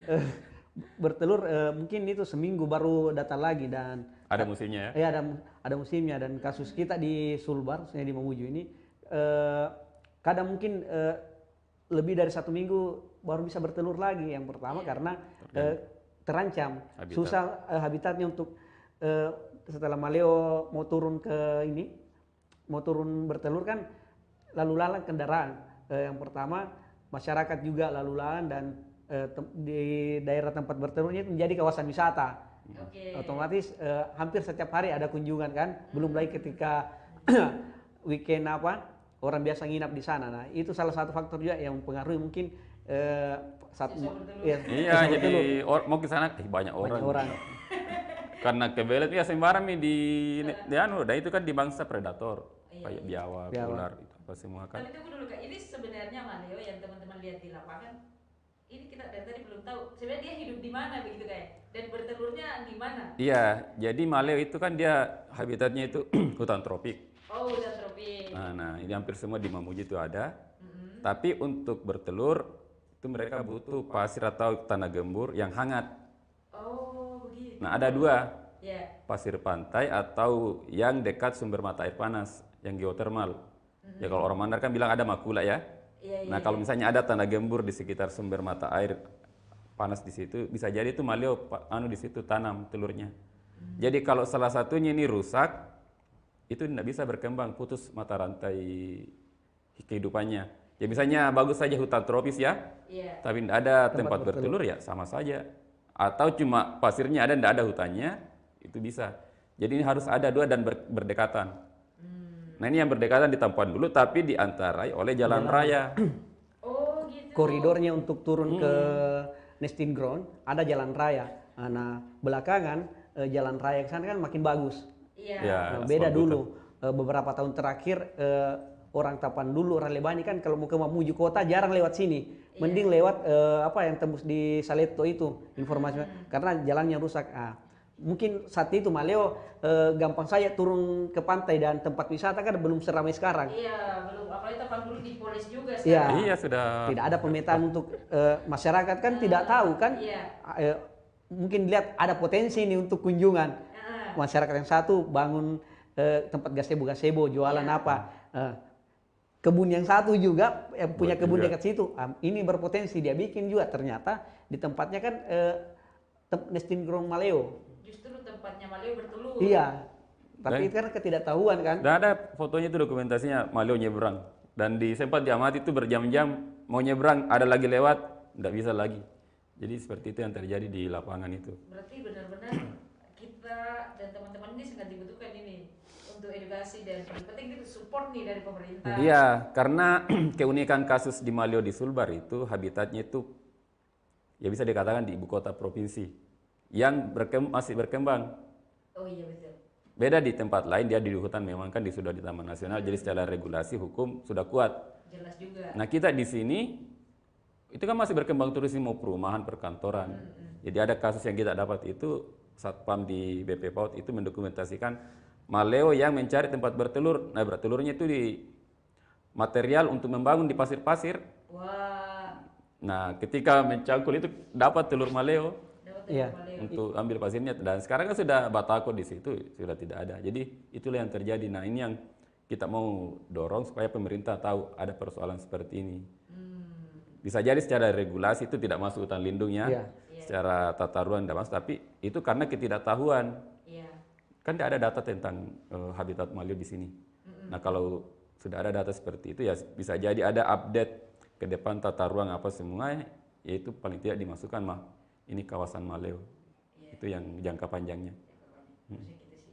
eh, bertelur mungkin itu seminggu baru datang lagi dan Ada musimnya ya? ya ada musimnya dan kasus kita di Sulbar, saya di Mamuju ini eh, kadang mungkin lebih dari 1 minggu baru bisa bertelur lagi. Yang pertama karena terancam, Habitat. susah habitatnya untuk setelah maleo mau turun ke ini, mau turun bertelur kan lalu lalang kendaraan. Yang pertama masyarakat juga lalu lalang dan di daerah tempat bertelurnya itu menjadi kawasan wisata. Otomatis hampir setiap hari ada kunjungan kan, belum lagi ketika weekend orang biasa nginap di sana. Nah itu salah satu faktor juga yang mempengaruhi mungkin saat Iya, jadi mau ke sana banyak orang. Karena kebelet ya sembarang nih dan itu kan di bangsa predator, kayak biawak, ular itu apa semua kan. Tapi tunggu dulu Kak, ini sebenarnya maleo yang teman-teman lihat di lapangan, ini kita dari tadi belum tahu sebenarnya dia hidup di mana begitu kayak dan bertelurnya di mana? Iya, jadi maleo itu kan dia habitatnya itu hutan tropik. Oh, hutan tropik. Nah, ini hampir semua di Mamuju itu ada. Tapi untuk bertelur itu mereka butuh pasir atau tanah gembur yang hangat. Oh, begitu. Nah, ada dua. Ya. Pasir pantai atau yang dekat sumber mata air panas, yang geotermal. Ya kalau orang Mandar kan bilang ada makula ya. Nah, kalau misalnya ada tanah gembur di sekitar sumber mata air panas di situ, bisa jadi itu maleo di situ tanam telurnya. Jadi kalau salah satunya ini rusak, itu tidak bisa berkembang, putus mata rantai kehidupannya. Ya misalnya bagus saja hutan tropis ya, tapi tidak ada tempat bertelur ya sama saja. Atau cuma pasirnya ada, tidak ada hutannya, itu bisa. Jadi ini harus ada dua dan berdekatan. Nah ini yang berdekatan ditampuan dulu, tapi diantarai oleh jalan raya. Oh gitu. Koridornya untuk turun ke nesting ground ada jalan raya. Nah belakangan jalan raya ke sana kan makin bagus. Iya. Beda dulu beberapa tahun terakhir orang Tapan dulu, orang Lebani kan kalau mau ke Mamuju kota jarang lewat sini, mending lewat yang tembus di Saleto itu informasinya karena jalannya rusak. Mungkin saat itu maleo gampang saja turun ke pantai dan tempat wisata kan belum seramai sekarang. Iya, belum. Apalagi Tapan dulu dipoles juga sekarang. Iya sudah. Tidak ada pemetaan untuk masyarakat kan tidak tahu kan. Mungkin lihat ada potensi ini untuk kunjungan. Masyarakat yang satu bangun tempat gazebo jualan apa. Kebun yang satu juga yang punya kebun dekat situ. Ini berpotensi dia bikin juga ternyata di tempatnya kan nesting ground maleo. Justru tempatnya maleo bertelur. Iya. Tapi karena ketidaktahuan kan. Dan ada fotonya itu dokumentasinya maleo nyebrang dan sempat diamati itu berjam-jam mau nyebrang ada lagi lewat tidak bisa lagi. Jadi seperti itu yang terjadi di lapangan itu. Berarti benar-benar kita dan teman-teman ini sangat dibutuhkan ini untuk edukasi dan penting itu support nih dari pemerintah. Iya, karena keunikan kasus di maleo di Sulbar itu habitatnya itu ya bisa dikatakan di ibu kota provinsi yang masih berkembang. Oh iya betul. Beda di tempat lain dia di hutan memang kan sudah di Taman Nasional jadi secara regulasi hukum sudah kuat. Jelas juga. Nah kita di sini itu kan masih berkembang turisme perumahan perkantoran. Jadi ada kasus yang kita dapat itu Satpam di BP PAUD itu mendokumentasikan maleo yang mencari tempat bertelur. Nah bertelurnya itu di material untuk membangun di pasir-pasir. Wah. Nah ketika mencangkul itu dapat telur maleo. Iya. Untuk ambil pasirnya dan sekarang kan sudah batako di situ sudah tidak ada. Jadi itulah yang terjadi. Nah ini yang kita mau dorong supaya pemerintah tahu ada persoalan seperti ini. Bisa jadi secara regulasi itu tidak masuk hutan lindungnya, secara tata ruang tidak masuk, tapi itu karena ketidaktahuan. Kan tidak ada data tentang habitat maleo di sini. Nah kalau sudah ada data seperti itu ya bisa jadi ada update ke depan tata ruang apa semua, yaitu paling tidak dimasukkan ini kawasan maleo. Itu yang jangka panjangnya.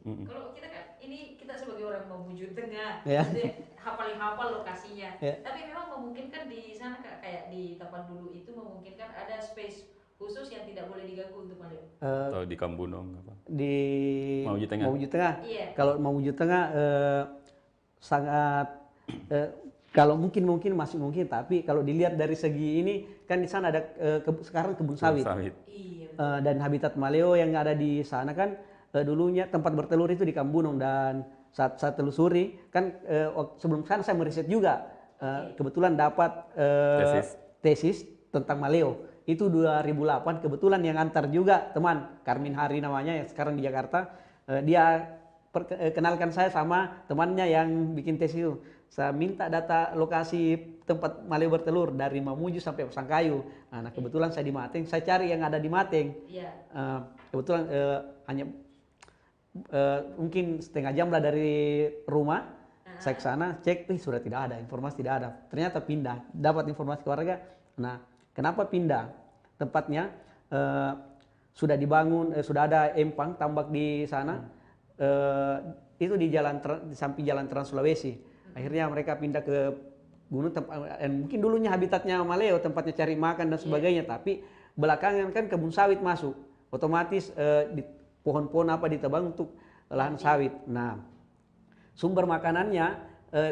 Kalau kita kan ini kita sebagai orang Mamuju Tengah, hafal lokasinya. Tapi memang memungkinkan di sana kayak di Tapan dulu itu memungkinkan ada space khusus yang tidak boleh diganggu untuk maleo. Atau di Kambunong apa? Di Mamuju Tengah. Mamuju Tengah. Iya. Kalau Mamuju Tengah sangat kalau mungkin masih mungkin, tapi kalau dilihat dari segi ini kan di sana ada sekarang kebun sawit. Iya. Dan habitat maleo yang ada di sana kan dulunya tempat bertelur itu di Kambunong dan saat telusuri kan sebelum sana saya meriset juga kebetulan dapat tesis tentang maleo itu 2008 kebetulan yang antar juga teman Karmin Hari namanya yang sekarang di Jakarta. Dia kenalkan saya sama temannya yang bikin tes itu. Saya minta data lokasi tempat maleo bertelur dari Mamuju sampai Pasangkayu. Nah, kebetulan saya di Mateng, saya cari yang ada di Mateng. Kebetulan hanya mungkin setengah jam lah dari rumah. Saya ke sana cek, sudah tidak ada, informasi tidak ada. Ternyata pindah, dapat informasi keluarga. Nah, kenapa pindah? Tempatnya sudah dibangun, sudah ada empang tambak di sana. Itu di samping jalan Trans Sulawesi. Akhirnya mereka pindah ke gunung, mungkin dulunya habitatnya maleo, tempatnya cari makan dan sebagainya. Tapi belakangan kan kebun sawit masuk, otomatis pohon-pohon apa ditebang untuk lahan sawit. Nah, sumber makanannya,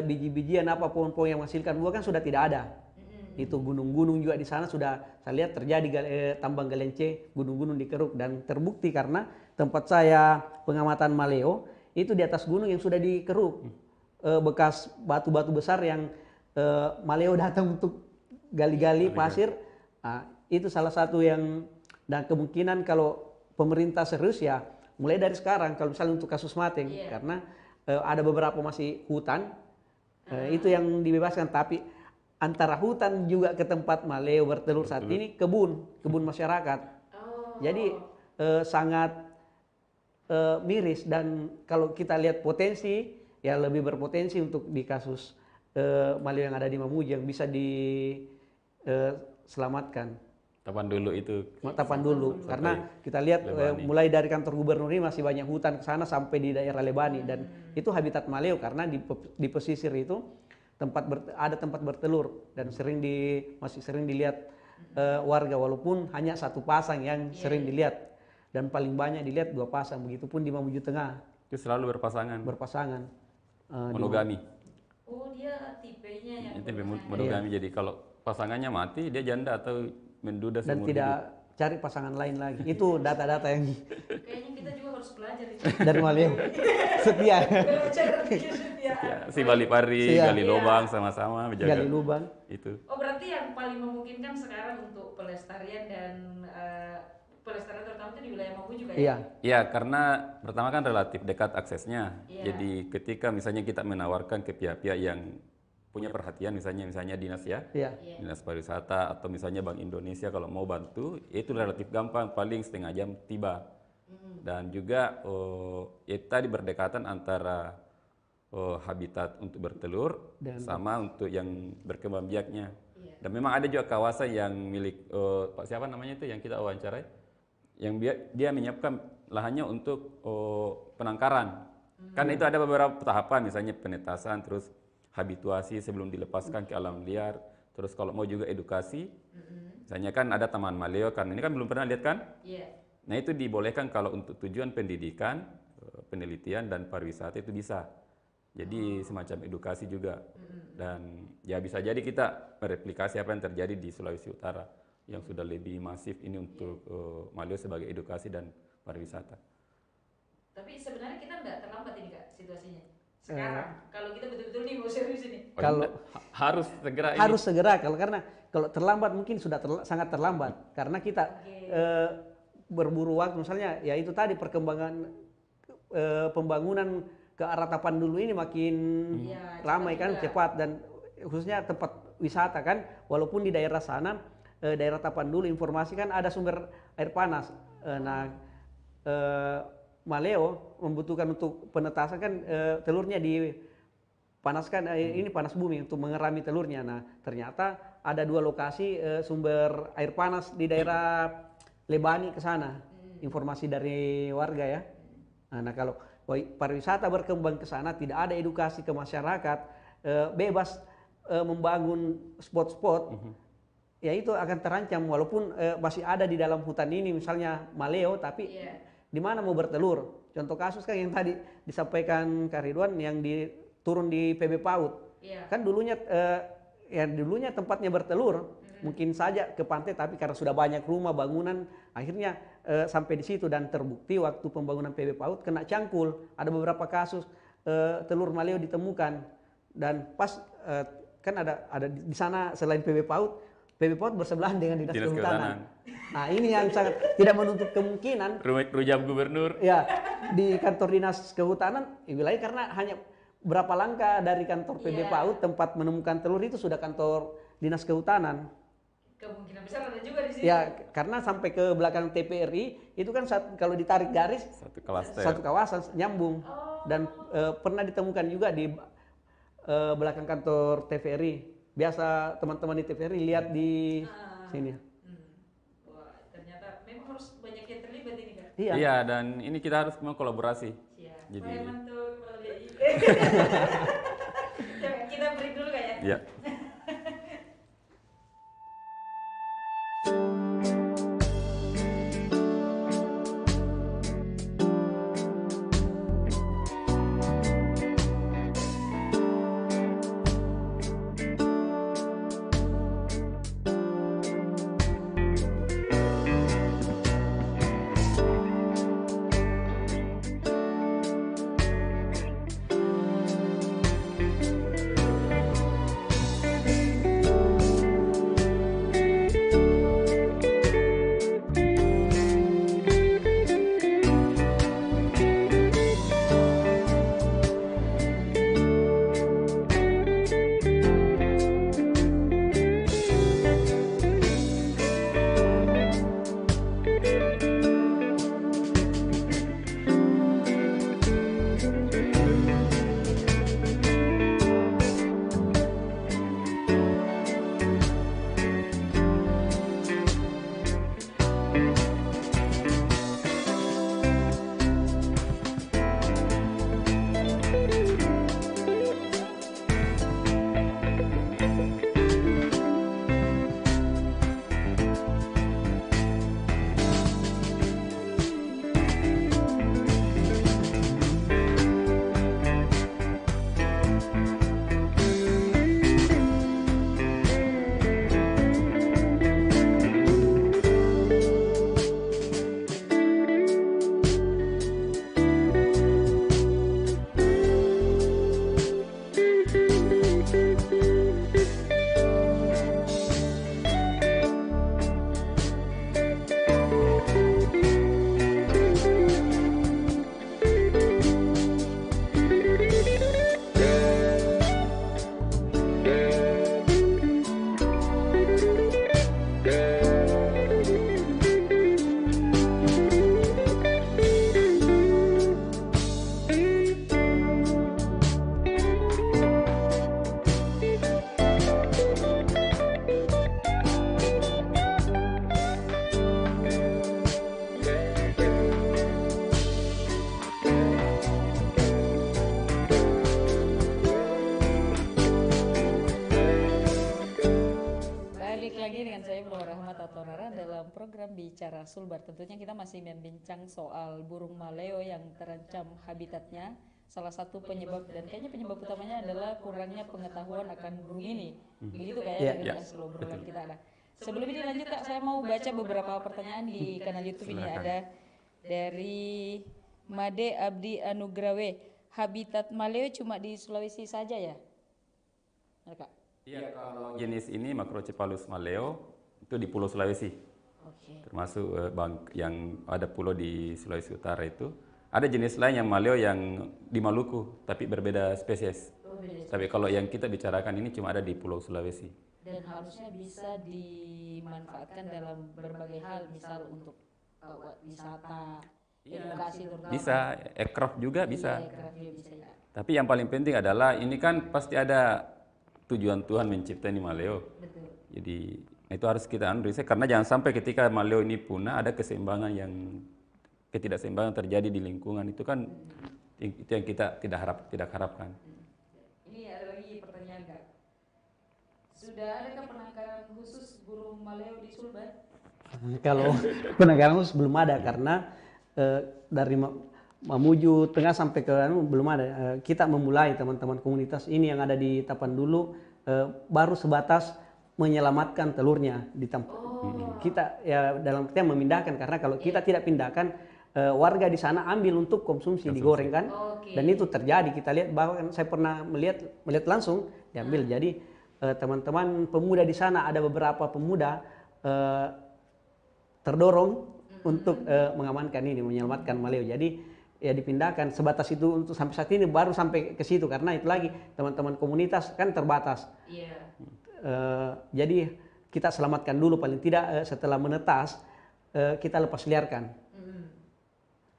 biji-bijian apa pohon-pohon yang menghasilkan buah kan sudah tidak ada. Itu gunung-gunung juga di sana sudah saya lihat terjadi tambang galence, gunung-gunung dikeruk, dan terbukti karena tempat saya pengamatan maleo itu di atas gunung yang sudah dikeruk. Bekas batu-batu besar yang maleo datang untuk gali-gali pasir. Nah, itu salah satu yang, dan kemungkinan kalau pemerintah serius ya mulai dari sekarang kalau misalnya untuk kasus Mateng, karena ada beberapa masih hutan, itu yang dibebaskan. Tapi antara hutan juga ke tempat maleo bertelur saat ini kebun masyarakat. Jadi sangat miris, dan kalau kita lihat potensi ya lebih berpotensi untuk di kasus maleo yang ada di Mamuju yang bisa diselamatkan. Tapan dulu itu. Tapan dulu, karena kita lihat mulai dari kantor gubernur ini masih banyak hutan ke sana sampai di daerah Lebani, dan itu habitat maleo karena di pesisir itu ada tempat bertelur, dan masih sering dilihat warga, walaupun hanya satu pasang yang sering dilihat, dan paling banyak dilihat 2 pasang. Begitupun di Mamuju Tengah. Itu selalu berpasangan. Monogami. Oh, dia tipenya yang tipe monogami. Jadi kalau pasangannya mati, dia janda atau menduda dan seumur tidak hidup. Cari pasangan lain lagi. Itu data-data yang kayaknya kita juga harus belajar itu. dari maleo. Setia. Si Bali Pari, gali lubang sama-sama menjaga. Gali lubang. Itu. Oh, berarti yang paling memungkinkan sekarang untuk pelestarian dan pelestarian terutama itu di wilayah Mamuju juga ya? Iya, karena pertama kan relatif dekat aksesnya. Jadi ketika misalnya kita menawarkan ke pihak-pihak yang punya perhatian, misalnya dinas dinas pariwisata atau misalnya Bank Indonesia kalau mau bantu, itu relatif gampang, paling setengah jam tiba. Dan juga itu tadi berdekatan antara habitat untuk bertelur sama untuk yang berkembang biaknya. Dan memang ada juga kawasan yang milik Pak siapa namanya itu yang kita wawancarai, yang dia menyiapkan lahannya untuk penangkaran. Kan itu ada beberapa tahapan, misalnya penetasan, terus habituasi sebelum dilepaskan ke alam liar, terus kalau mau juga edukasi. Misalnya kan ada taman maleo, kan ini kan belum pernah lihat kan? Nah itu dibolehkan kalau untuk tujuan pendidikan, penelitian dan pariwisata itu bisa. Jadi semacam edukasi juga. Dan ya bisa jadi kita mereplikasi apa yang terjadi di Sulawesi Utara yang sudah lebih masif ini untuk maleo sebagai edukasi dan pariwisata. Tapi sebenarnya kita nggak terlambat ini Kak situasinya sekarang. Kalau kita betul-betul nih mau serius ini. Kalau harus segera. Harus segera karena kalau terlambat mungkin sudah sangat terlambat karena kita berburu waktu. Misalnya ya itu tadi perkembangan pembangunan ke arah Tapan dulu ini makin ramai kan, cepat, dan khususnya tempat wisata kan, walaupun di daerah sana daerah Tapan dulu informasi kan ada sumber air panas. Maleo membutuhkan untuk penetasan kan telurnya dipanaskan, ini panas bumi untuk mengerami telurnya. Nah ternyata ada 2 lokasi sumber air panas di daerah Lebani ke sana, informasi dari warga ya. Nah kalau pariwisata berkembang ke sana, tidak ada edukasi ke masyarakat, bebas membangun spot-spot, ya itu akan terancam. Walaupun masih ada di dalam hutan ini misalnya maleo, tapi di mana mau bertelur? Contoh kasus kan yang tadi disampaikan Kak Ridwan yang turun di PB PAUD. Kan dulunya dulunya tempatnya bertelur, mungkin saja ke pantai, tapi karena sudah banyak rumah bangunan, akhirnya sampai di situ, dan terbukti waktu pembangunan PB PAUD kena cangkul. Ada beberapa kasus telur maleo ditemukan, dan pas kan ada di sana selain PB PAUD PB PAUD bersebelahan dengan Dinas Dinas Kehutanan. Nah, ini yang sangat tidak menutup kemungkinan. Rujam gubernur. Ya, di kantor Dinas Kehutanan wilayah karena hanya berapa langkah dari kantor PB PAUD tempat menemukan telur itu sudah kantor Dinas Kehutanan. Kemungkinan besar ada juga di situ. Ya, karena sampai ke belakang TPRI itu kan kalau ditarik garis satu kawasan nyambung. Dan pernah ditemukan juga di belakang kantor TVRI. Biasa teman-teman di TVRI lihat di sini. Wah, ternyata memang harus banyak yang terlibat ini kan. Iya, dan ini kita harus memang kolaborasi. Siap. Jadi mantul kepala BI. Kita break dulu Kak ya. Iya. Bicara Sulbar, tentunya kita masih membincang soal burung maleo yang terancam habitatnya. Salah satu penyebab dan kayaknya penyebab utamanya adalah kurangnya pengetahuan akan burung ini. Begitu kayaknya dari hasil obrolan kita ada. Sebelum ini lanjut Kak, saya mau baca beberapa pertanyaan di kanal YouTube ini. Ada dari Made Abdi Anugrawe. Habitat maleo cuma di Sulawesi saja ya? Kak? Iya, kalau jenis ini Macrocephalus maleo itu di Pulau Sulawesi. Termasuk yang ada pulau di Sulawesi Utara itu. Ada jenis lain yang maleo yang di Maluku, tapi berbeda spesies. Tapi kalau yang kita bicarakan ini cuma ada di Pulau Sulawesi. Dan harusnya bisa dimanfaatkan dalam berbagai hal, misal untuk wisata, edukasi terutama. Bisa, aircraft juga bisa. Iya, aircraft juga bisa ya. Tapi yang paling penting adalah ini kan pasti ada tujuan Tuhan mencipta ini maleo. Betul. Jadi itu harus kita riset karena jangan sampai ketika maleo ini punah ada ketidakseimbangan terjadi di lingkungan, itu kan itu yang kita tidak harapkan. Ini ada lagi pertanyaan Kak. Sudah adakah penangkaran khusus burung maleo di Sulbar? Kalau penangkaran khusus belum ada karena dari Mamuju Tengah sampai ke belum ada. Kita memulai teman-teman komunitas ini yang ada di Tapandulu baru sebatas menyelamatkan telurnya di tempat. Kita ya dalam artian memindahkan, karena kalau kita tidak pindahkan warga di sana ambil untuk konsumsi digoreng kan. Dan itu terjadi, kita lihat bahwa saya pernah melihat langsung diambil. Jadi teman-teman pemuda di sana, ada beberapa pemuda terdorong untuk mengamankan ini, menyelamatkan Maleo. Jadi ya dipindahkan sebatas itu untuk sampai saat ini, baru sampai ke situ karena itu lagi teman-teman komunitas kan terbatas. Jadi kita selamatkan dulu paling tidak, setelah menetas kita lepas liarkan.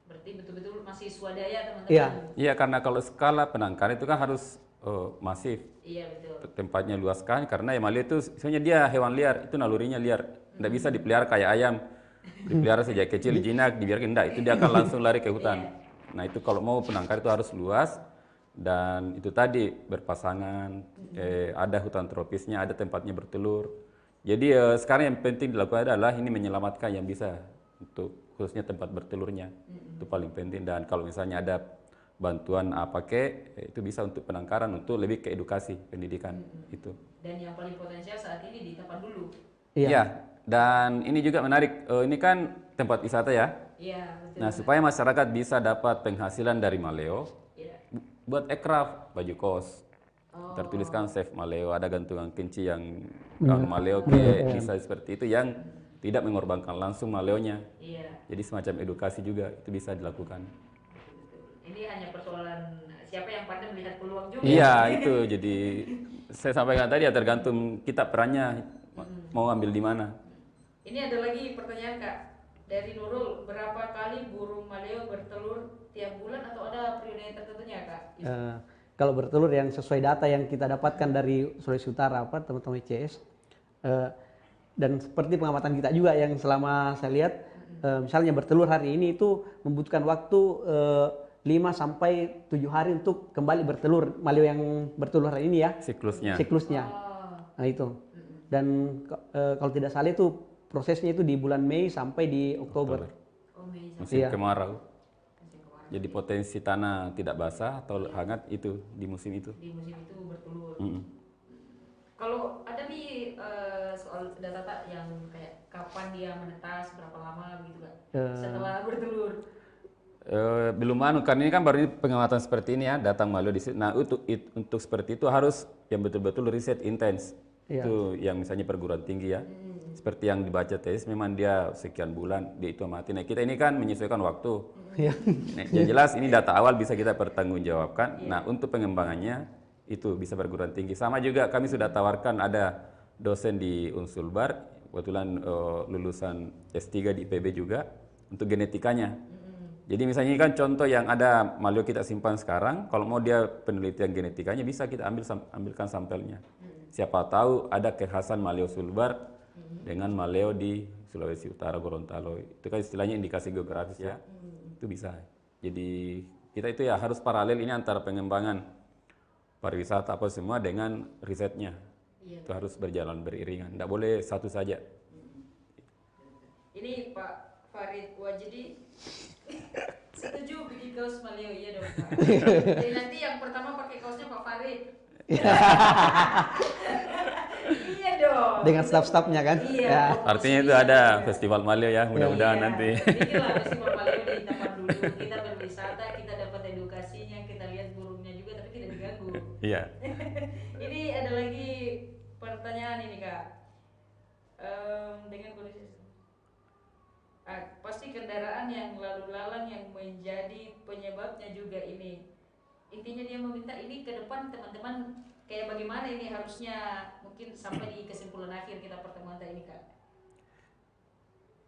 Berarti betul-betul masih swadaya teman-teman. Iya, karena kalau skala penangkaran itu kan harus masif. Iya, betul. Tempatnya luas kan, karena ya Maleo itu sebenarnya dia hewan liar, itu nalurinya liar. Tidak bisa dipelihara kayak ayam. Dipelihara sejak kecil jinak, dibiarkan enggak, itu dia akan langsung lari ke hutan. Nah itu kalau mau penangkar itu harus luas, dan itu tadi berpasangan, ada hutan tropisnya, ada tempatnya bertelur. Jadi sekarang yang penting dilakukan adalah ini menyelamatkan yang bisa, untuk khususnya tempat bertelurnya. Itu paling penting, dan kalau misalnya ada bantuan itu bisa untuk penangkaran, untuk lebih ke edukasi, pendidikan itu. Dan yang paling potensial saat ini di Tapanuli. Iya, dan ini juga menarik, ini kan tempat wisata ya. Iya, betul. Nah, supaya masyarakat bisa dapat penghasilan dari Maleo, buat aircraft, baju kos. Tertuliskan Save Maleo, ada gantungan kunci yang Maleo bisa seperti itu, yang tidak mengorbankan langsung Maleonya. Jadi semacam edukasi juga itu bisa dilakukan. Ini hanya persoalan siapa yang pandai melihat peluang juga. Iya, itu. Jadi saya sampaikan tadi ya, tergantung kita perannya mau ambil di mana. Ini ada lagi pertanyaan Kak dari Nurul, berapa kali burung Maleo bertelur tiap bulan atau ada periode tertentunya Kak? Kalau bertelur yang sesuai data yang kita dapatkan dari Sulawesi Utara, teman-teman ICS, dan seperti pengamatan kita juga yang selama saya lihat, misalnya bertelur hari ini itu membutuhkan waktu 5 sampai 7 hari untuk kembali bertelur. Maleo yang bertelur hari ini ya, siklusnya. Nah itu. Dan kalau tidak salah itu prosesnya itu di bulan Mei sampai di Oktober. Musim kemarau. Jadi potensi tanah tidak basah atau hangat itu di musim itu. Di musim itu bertelur. Kalau ada nih soal data yang kayak kapan dia menetas, berapa lama begitu Kak? Setelah bertelur. Belum karena ini kan baru pengamatan seperti ini ya, datang Maleo di sini. Nah untuk seperti itu harus yang betul-betul riset intens. Itu yang misalnya perguruan tinggi ya. Seperti yang dibaca tesis, memang dia sekian bulan dia itu mati. Nah kita ini kan menyesuaikan waktu. Nah, yang jelas ini data awal bisa kita pertanggungjawabkan. Nah untuk pengembangannya itu bisa perguruan tinggi. Sama juga kami sudah tawarkan, ada dosen di Unsulbar, kebetulan lulusan S3 di IPB juga, untuk genetikanya. Jadi misalnya ini kan contoh yang ada Maleo kita simpan sekarang, kalau mau dia penelitian genetikanya bisa kita ambilkan sampelnya. Siapa tahu ada kekhasan Maleo Sulbar dengan Maleo di Sulawesi Utara, Gorontalo. Itu kan istilahnya indikasi geografis ya. Itu bisa. Jadi kita itu ya harus paralel ini antara pengembangan pariwisata apa semua dengan risetnya. Itu harus berjalan beriringan. Tidak boleh satu saja. Ini Pak Farid Wajidi setuju bikin kaos Maleo, iya dong Pak. Jadi nanti yang pertama pakai kaosnya Pak Farid. Iya dong. Dengan staff-staffnya kan? Iya. Artinya itu ada festival Maleo ya, mudah-mudahan nanti. Bikinlah festival Maleo di Tapanuli. Kita berwisata, kita dapat edukasinya, kita lihat burungnya juga, tapi tidak diganggu. Iya. Ini ada lagi pertanyaan ini Kak. Dengan kondisi pasti kendaraan yang lalu lalang yang menjadi penyebabnya juga ini. Intinya dia meminta ini ke depan teman-teman kayak bagaimana ini harusnya, mungkin sampai di kesimpulan akhir kita pertemuan ini Kak.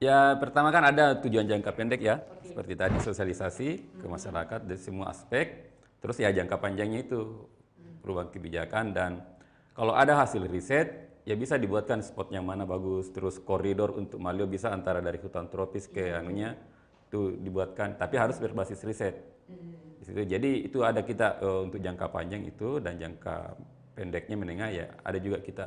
Ya pertama kan ada tujuan jangka pendek ya, seperti tadi sosialisasi ke masyarakat dari semua aspek. Terus ya jangka panjangnya itu perubahan kebijakan, dan kalau ada hasil riset ya bisa dibuatkan spot yang mana bagus, terus koridor untuk Maleo bisa antara dari hutan tropis ke anunya itu dibuatkan, tapi harus berbasis riset. Jadi itu ada kita untuk jangka panjang itu, dan jangka pendeknya menengah ya ada juga kita.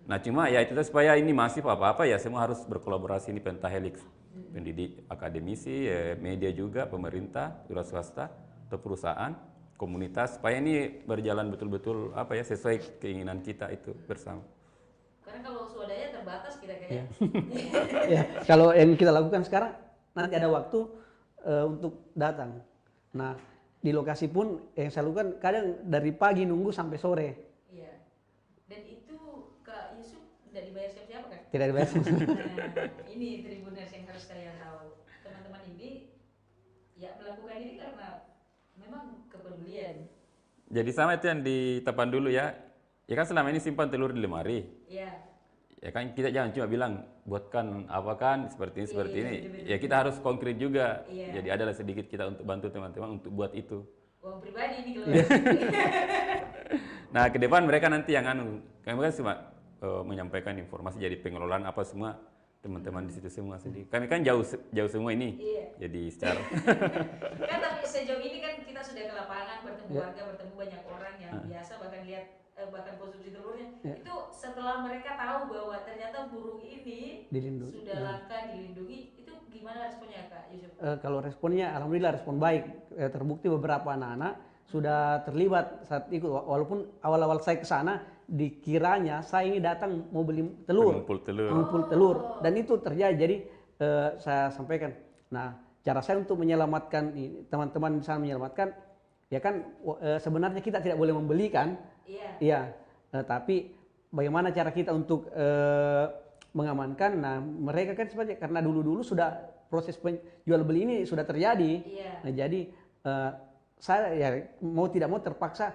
Nah cuma ya itu supaya ini masif apa-apa ya semua harus berkolaborasi, ini pentahelix, pendidik, akademisi, media juga, pemerintah, wira swasta atau perusahaan, komunitas, supaya ini berjalan betul-betul apa ya sesuai keinginan kita itu bersama. Karena kalau swadaya terbatas kita kayaknya. Ya, kalau yang kita lakukan sekarang nanti ada waktu untuk datang. Nah di lokasi pun yang saya lakukan kadang dari pagi nunggu sampai sore. Iya. Dan itu tidak dibayar siapa-siapa kan? Tidak dibayar. Nah, ini Tribuners yang harus kalian tahu. Teman-teman ini ya melakukan ini karena memang kepedulian. Jadi sama itu yang di Tapan dulu ya. Ya kan selama ini simpan telur di lemari. Iya. Ya kan kita jangan cuma bilang buatkan apa kan seperti ini seperti ini. Ya kita harus konkret juga. Jadi adalah sedikit kita untuk bantu teman-teman untuk buat itu. Uang pribadi ini kalau. Nah ke depan mereka nanti yang kami kan cuma menyampaikan informasi jadi pengelolaan apa semua teman-teman di situ semua sendiri. Kami kan jauh semua ini. Jadi secara kan tapi sejauh ini kan kita sudah ke lapangan bertemu warga, bertemu banyak orang yang biasa bahkan lihat bahkan konsumsi telurnya itu setelah mereka tahu bahwa ternyata burung ini dilindungi, sudah langka dilindungi, itu gimana responnya Kak Yusuf? Kalau responnya alhamdulillah respon baik. Terbukti beberapa anak-anak sudah terlibat saat ikut, walaupun awal-awal saya ke sana dikiranya saya ini datang mau beli telur, mengumpul telur, dan itu terjadi. Jadi saya sampaikan, nah cara saya untuk menyelamatkan teman-teman di sana menyelamatkan, ya kan sebenarnya kita tidak boleh membeli kan, iya, tapi bagaimana cara kita untuk mengamankan? Nah mereka kan sebenarnya karena dulu-dulu sudah proses jual beli ini sudah terjadi, nah, jadi saya ya mau tidak mau terpaksa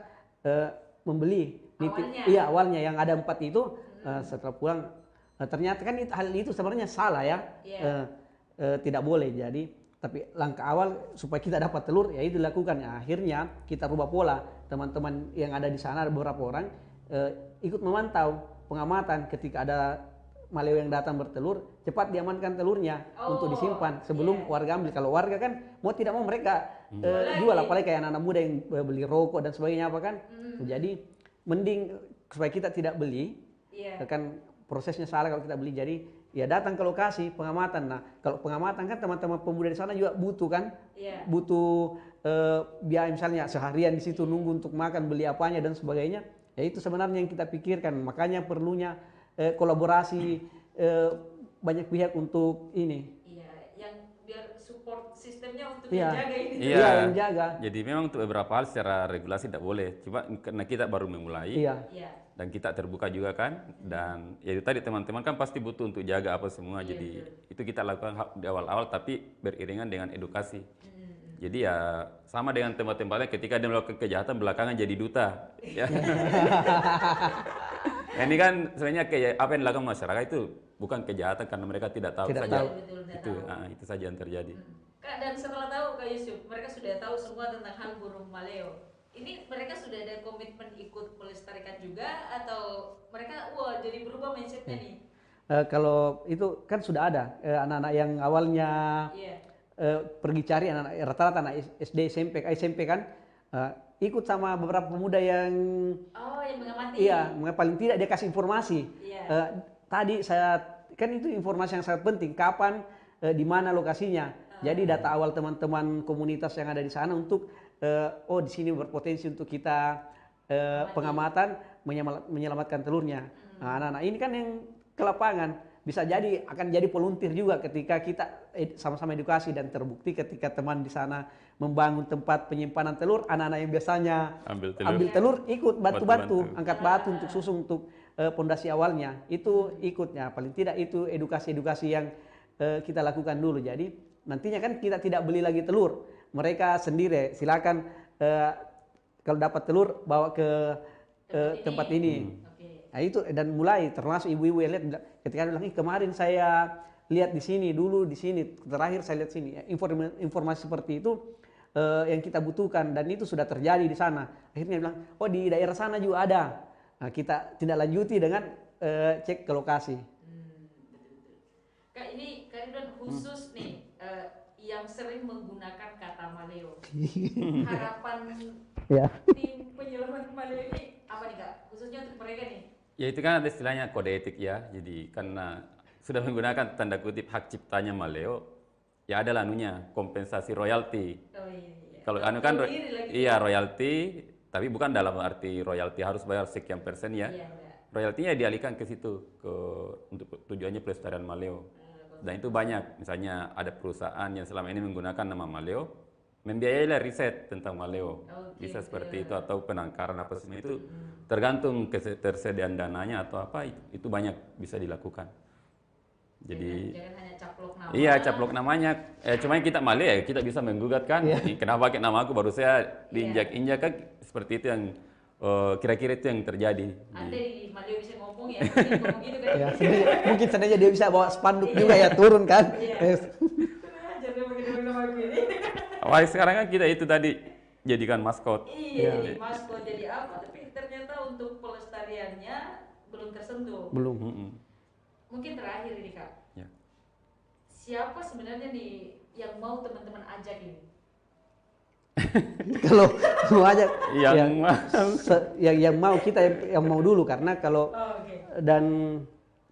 membeli. Awalnya yang ada 4 itu setelah pulang ternyata kan hal itu sebenarnya salah ya, tidak boleh. Jadi tapi langkah awal supaya kita dapat telur ya itu dilakukan. Ya, akhirnya kita rubah pola, teman-teman yang ada di sana ada beberapa orang ikut memantau pengamatan ketika ada maleo yang datang bertelur, cepat diamankan telurnya untuk disimpan sebelum warga ambil. Kalau warga kan mau tidak mau mereka jual, apalagi kayak anak-anak muda yang beli rokok dan sebagainya apa kan. Jadi mending supaya kita tidak beli, kan prosesnya salah kalau kita beli. Jadi ya datang ke lokasi pengamatan. Nah kalau pengamatan kan teman-teman pemuda di sana juga butuh kan, butuh biaya misalnya seharian di situ nunggu untuk makan, beli apanya dan sebagainya. Ya itu sebenarnya yang kita pikirkan, makanya perlunya kolaborasi banyak pihak untuk ini. Iya, yang biar support sistemnya untuk menjaga ini. Iya, yang jaga. Jadi memang untuk beberapa hal secara regulasi tidak boleh. Cuma karena kita baru memulai, dan kita terbuka juga kan. Dan ya itu tadi teman-teman kan pasti butuh untuk jaga apa semua. Jadi itu kita lakukan di awal-awal, tapi beriringan dengan edukasi. Jadi ya sama dengan tempat-tempatnya ketika dia melakukan kejahatan belakangan jadi duta. Ya. Ini kan sebenarnya kayak apa yang dilakukan masyarakat itu bukan kejahatan karena mereka tidak tahu saja. Itu saja yang terjadi. Kak, dan setelah tahu Kak Yusuf, mereka sudah tahu semua tentang hal burung maleo. Ini mereka sudah ada komitmen ikut melestarikan juga atau mereka jadi berubah mindsetnya nih? Kalau itu kan sudah ada anak-anak yang awalnya pergi cari, anak rata-rata anak SD, SMP kan ikut sama beberapa pemuda yang mengamati. Iya, paling tidak dia kasih informasi. Tadi saya kan itu informasi yang sangat penting, kapan, di mana lokasinya. Jadi data awal teman-teman komunitas yang ada di sana untuk di sini berpotensi untuk kita pengamatan menyelamatkan telurnya. Nah, anak-anak ini kan yang ke lapangan bisa jadi akan jadi volunteer juga ketika kita sama-sama edukasi, dan terbukti ketika teman di sana membangun tempat penyimpanan telur, anak-anak yang biasanya ambil telur ikut bantu-bantu angkat batu untuk susung untuk pondasi awalnya itu ikutnya. Paling tidak itu edukasi-edukasi yang kita lakukan dulu. Jadi nantinya kan kita tidak beli lagi telur, mereka sendiri silakan kalau dapat telur bawa ke tempat ini. Nah itu, dan mulai termasuk ibu-ibu yang lihat ketika bilang, kemarin saya lihat di sini, dulu di sini, terakhir saya lihat sini. Informasi seperti itu yang kita butuhkan, dan itu sudah terjadi di sana. Akhirnya bilang, di daerah sana juga ada. Nah, kita tindak lanjuti dengan cek ke lokasi. Kak, ini Kak Ridwan khusus nih yang sering menggunakan kata maleo. Harapan tim penyelamat maleo ini apa nih Kak? Khususnya untuk mereka nih. Ya itu kan ada istilahnya kode etik ya. Jadi karena sudah menggunakan tanda kutip hak ciptanya maleo, ya ada lanunya kompensasi royalti. Kalau kan royalti, tapi bukan dalam arti royalti harus bayar sekian persen ya. Royaltinya dialihkan ke situ untuk tujuannya pelestarian maleo. Dan itu banyak, misalnya ada perusahaan yang selama ini menggunakan nama maleo, membiayailah riset tentang maleo. Oke, Bisa seperti itu, atau penangkaran apa semua itu tergantung ketersediaan dananya atau apa, itu banyak bisa dilakukan. Jadi jangan hanya caplok nama. iya, caplok namanya. Cuma kita maleo ya, kita bisa menggugat kan. Ini kenapa pakai nama aku, baru saya diinjak-injak kan, seperti itu yang kira-kira itu yang terjadi. Anda di Maleo bisa ngomong ya, ngomong gitu kan. Ya, mungkin seandainya dia bisa bawa spanduk juga ya turun kan. Jangan pakai nama gini. Wah, sekarang kan kita itu tadi jadikan maskot. Iya, jadi maskot jadi apa? Tapi ternyata untuk pelestariannya belum tersentuh. Belum. Mungkin terakhir ini Kak. Ya. Siapa sebenarnya nih yang mau teman-teman ajak ini? Kalau mau ajak yang mau kita yang mau dulu, karena kalau Oke. dan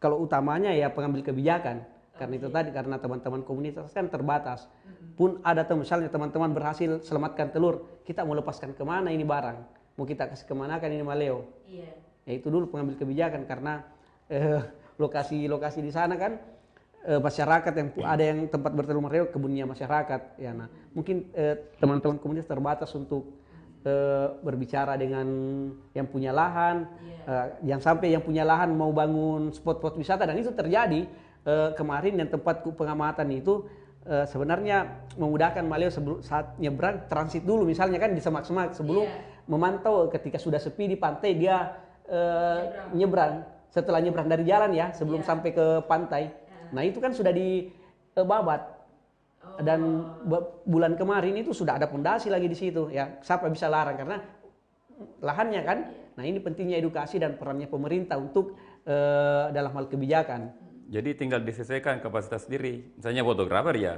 kalau utamanya ya pengambil kebijakan. Karena itu tadi, karena teman-teman komunitas kan terbatas. Pun ada misalnya teman-teman berhasil selamatkan telur, kita mau lepaskan kemana ini barang? Mau kita kasih kemana kan ini maleo? Iya. Ya itu dulu pengambil kebijakan, karena lokasi-lokasi di sana kan masyarakat yang ada yang tempat bertelur maleo kebunnya masyarakat. Ya, nah mungkin teman-teman komunitas terbatas untuk berbicara dengan yang punya lahan, yang sampai yang punya lahan mau bangun spot-spot wisata, dan itu terjadi. Kemarin yang tempat pengamatan itu sebenarnya memudahkan maleo saat nyebrang, transit dulu misalnya kan di semak-semak sebelum memantau ketika sudah sepi di pantai dia nyebrang. Setelah nyebrang dari jalan ya, sebelum sampai ke pantai. Nah itu kan sudah dibabat. Dan bulan kemarin itu sudah ada pondasi lagi di situ ya. Siapa bisa larang karena lahannya kan. Nah ini pentingnya edukasi dan perannya pemerintah untuk dalam hal kebijakan. Jadi tinggal disesuaikan kapasitas diri. Misalnya fotografer ya,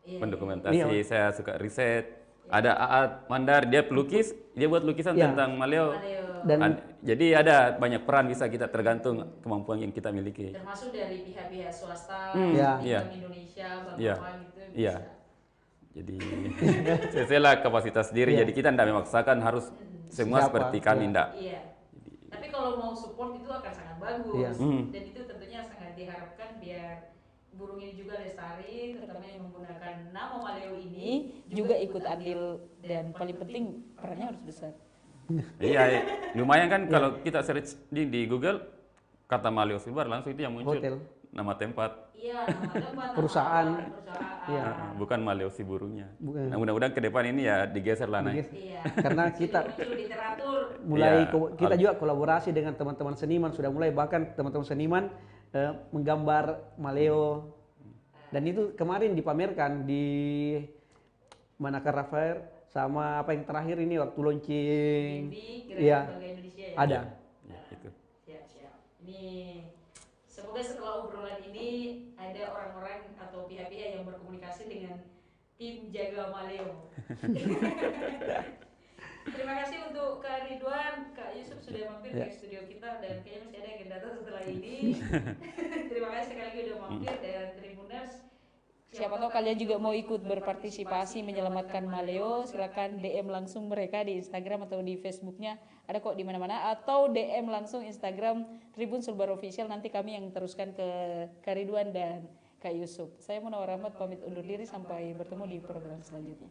pendokumentasi, saya suka riset. Ada Aat Mandar, dia pelukis, dia buat lukisan tentang maleo. Dan jadi ada banyak peran bisa kita, tergantung kemampuan yang kita miliki. Termasuk dari pihak-pihak swasta, Bank Indonesia, Bank gitu bisa. Jadi sesuailah kapasitas diri. Jadi kita tidak memaksakan harus semua seperti kami, enggak. Iya. Tapi kalau mau support itu akan sangat bagus. Dan itu tentunya sangat diharapkan biar burung ini juga lestari, terutama yang menggunakan nama maleo ini juga ikut andil, dan paling penting perannya harus besar. Iya, lumayan kan kalau kita search di Google kata maleo Silbar, langsung itu yang muncul. Hotel. Nama tempat. Iya, nama tempat. Perusahaan. Iya. Bukan maleo si burungnya. Bukan. Nah, mudah-mudahan ke depan ini ya digeser lah naik. Iya. Karena kita literatur. mulai kita juga kolaborasi dengan teman-teman seniman, sudah mulai bahkan teman-teman seniman menggambar maleo, dan itu kemarin dipamerkan di Manakar Rafael sama apa yang terakhir ini waktu launching. Indonesia ya. Ada. Ya, itu. Siap. Ini semoga setelah obrolan ini ada orang-orang atau pihak-pihak yang berkomunikasi dengan tim jaga maleo. Terima kasih untuk Kak Ridwan, Kak Yusuf sudah mampir ke studio kita, dan kayaknya masih ada yang datang setelah ini. Terima kasih sekali lagi udah mampir, dan Tribuners. Siapa tahu kalian juga mau ikut berpartisipasi menyelamatkan maleo, silakan DM langsung mereka di Instagram atau di Facebooknya, ada kok di mana-mana, atau DM langsung Instagram Tribun Sulbar Official, nanti kami yang teruskan ke Kak Ridwan dan Kak Yusuf. Saya Munawar Rahmat pamit undur diri, sampai bertemu di program selanjutnya.